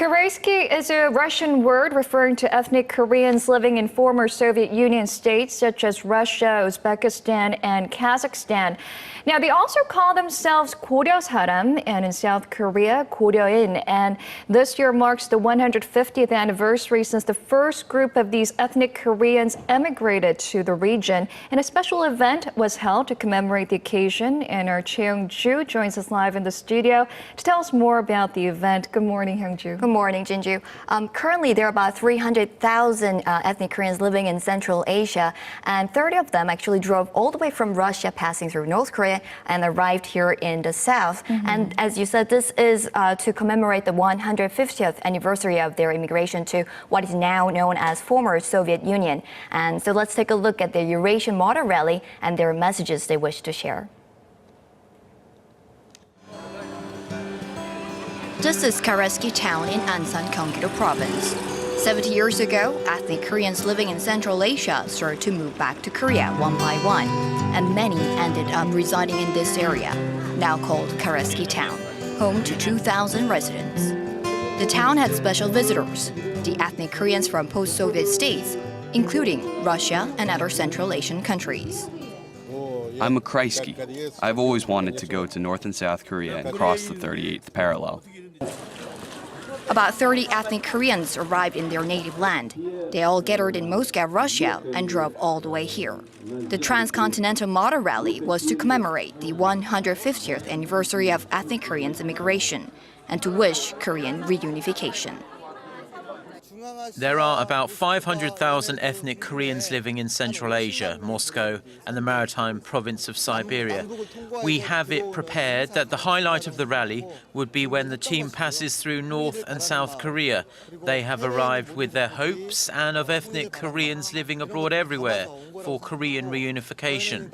Kareyski is a Russian word referring to ethnic Koreans living in former Soviet Union states such as Russia, Uzbekistan, and Kazakhstan. Now, they also call themselves 사람, and in South Korea, Korё인. And this year marks the 150th anniversary since the first group of these ethnic Koreans emigrated to the region. And a special event was held to commemorate the occasion. And our Hyung-Ju joins us live in the studio to tell us more about the event. Good morning, Hyung-Ju. Good morning, Jinju. Currently, there are about 300,000 ethnic Koreans living in Central Asia, and 30 of them actually drove all the way from Russia, passing through North Korea, and arrived here in the south. And as you said, this is to commemorate the 150th anniversary of their immigration to what is now known as former Soviet Union. And so let's take a look at the Eurasian Model Rally and their messages they wish to share. This is Kareyski town in Ansan, Gyeonggi-do province. 70 years ago, ethnic Koreans living in Central Asia started to move back to Korea one by one, and many ended up residing in this area, now called Kareyski town, home to 2,000 residents. The town had special visitors, the ethnic Koreans from post-Soviet states, including Russia and other Central Asian countries. I'm a kareyski. I've always wanted to go to North and South Korea and cross the 38th parallel. About 30 ethnic Koreans arrived in their native land. They all gathered in Moscow, Russia, and drove all the way here. The transcontinental model rally was to commemorate the 150th anniversary of ethnic Koreans' immigration and to wish Korean reunification. There are about 500,000 ethnic Koreans living in Central Asia, Moscow, and the maritime province of Siberia. We have it prepared that the highlight of the rally would be when the team passes through North and South Korea. They have arrived with their hopes and of ethnic Koreans living abroad everywhere for Korean reunification.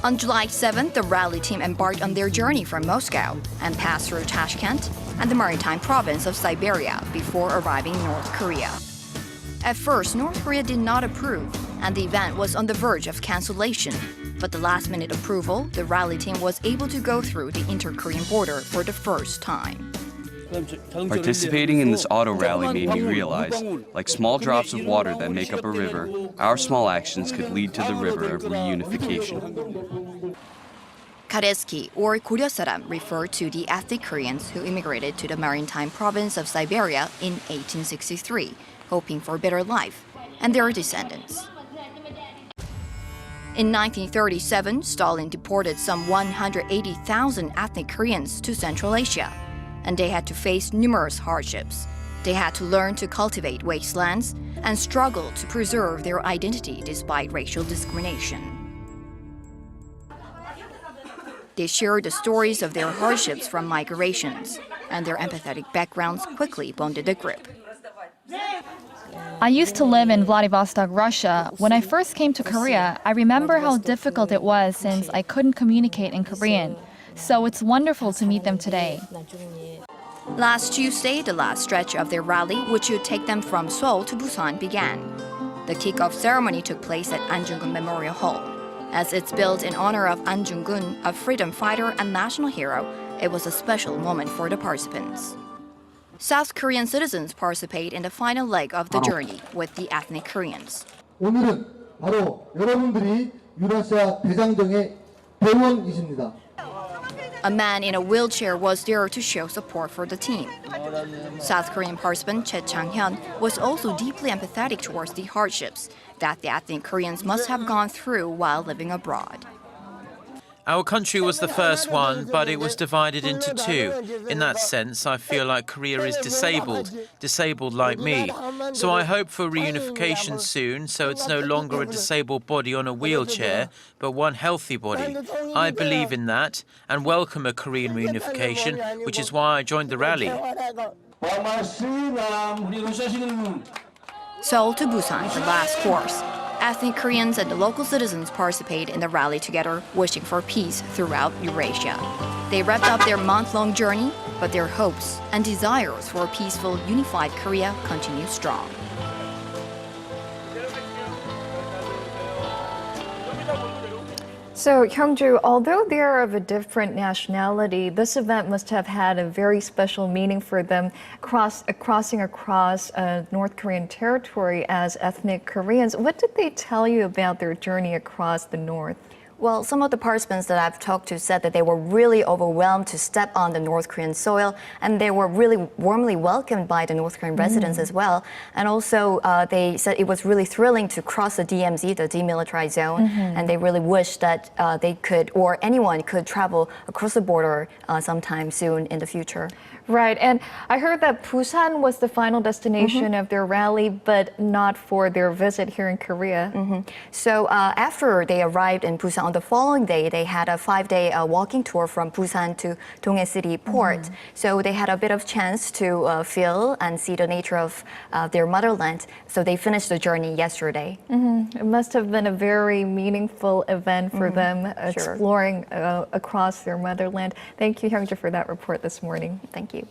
On July 7th, the rally team embarked on their journey from Moscow and passed through Tashkent and the maritime province of Siberia before arriving in North Korea. At first, North Korea did not approve, and the event was on the verge of cancellation. But the last-minute approval, the rally team was able to go through the inter-Korean border for the first time. Participating in this auto rally made me realize, like small drops of water that make up a river, our small actions could lead to the river of reunification. Kareyski, or 사람, refer to the ethnic Koreans who immigrated to the maritime province of Siberia in 1863, hoping for a better life, and their descendants. In 1937, Stalin deported some 180,000 ethnic Koreans to Central Asia, and they had to face numerous hardships. They had to learn to cultivate wastelands and struggle to preserve their identity despite racial discrimination. They shared the stories of their hardships from migrations, and their empathetic backgrounds quickly bonded the group. I used to live in Vladivostok, Russia. When I first came to Korea, I remember how difficult it was since I couldn't communicate in Korean. So it's wonderful to meet them today. Last Tuesday, the last stretch of their rally, which would take them from Seoul to Busan, began. The kickoff ceremony took place at Anjungun Memorial Hall. As it's built in honor of An Jung-gun, a freedom fighter and national hero, it was a special moment for the participants. South Korean citizens participate in the final leg of the journey with the ethnic Koreans. 오늘은 바로 여러분들이 유라시아 대장정의 대원이십니다. A man in a wheelchair was there to show support for the team. South Korean participant Che Chang-hyun was also deeply empathetic towards the hardships that the ethnic Koreans must have gone through while living abroad. Our country was the first one, but it was divided into two. In that sense, I feel like Korea is disabled like me. So I hope for reunification soon, so it's no longer a disabled body on a wheelchair, but one healthy body. I believe in that and welcome a Korean reunification, which is why I joined the rally. Seoul to Busan, the last course. Ethnic Koreans and the local citizens participate in the rally together, wishing for peace throughout Eurasia. They wrapped up their month-long journey, but their hopes and desires for a peaceful, unified Korea continue strong. So, Hyungju, although they are of a different nationality, this event must have had a very special meaning for them, crossing across North Korean territory as ethnic Koreans. What did they tell you about their journey across the North? Well, some of the participants that I've talked to said that they were really overwhelmed to step on the North Korean soil, and they were really warmly welcomed by the North Korean residents as well. And also, they said it was really thrilling to cross the DMZ, the demilitarized zone, and they really wished that they could, or anyone could travel across the border sometime soon in the future. Right, and I heard that Busan was the final destination of their rally, but not for their visit here in Korea. So after they arrived in Busan, on the following day, they had a 5-day walking tour from Busan to Donghae City Port. So they had a bit of chance to feel and see the nature of their motherland. So they finished the journey yesterday. It must have been a very meaningful event for them, exploring across their motherland. Thank you, Hyungja, for that report this morning. Thank you.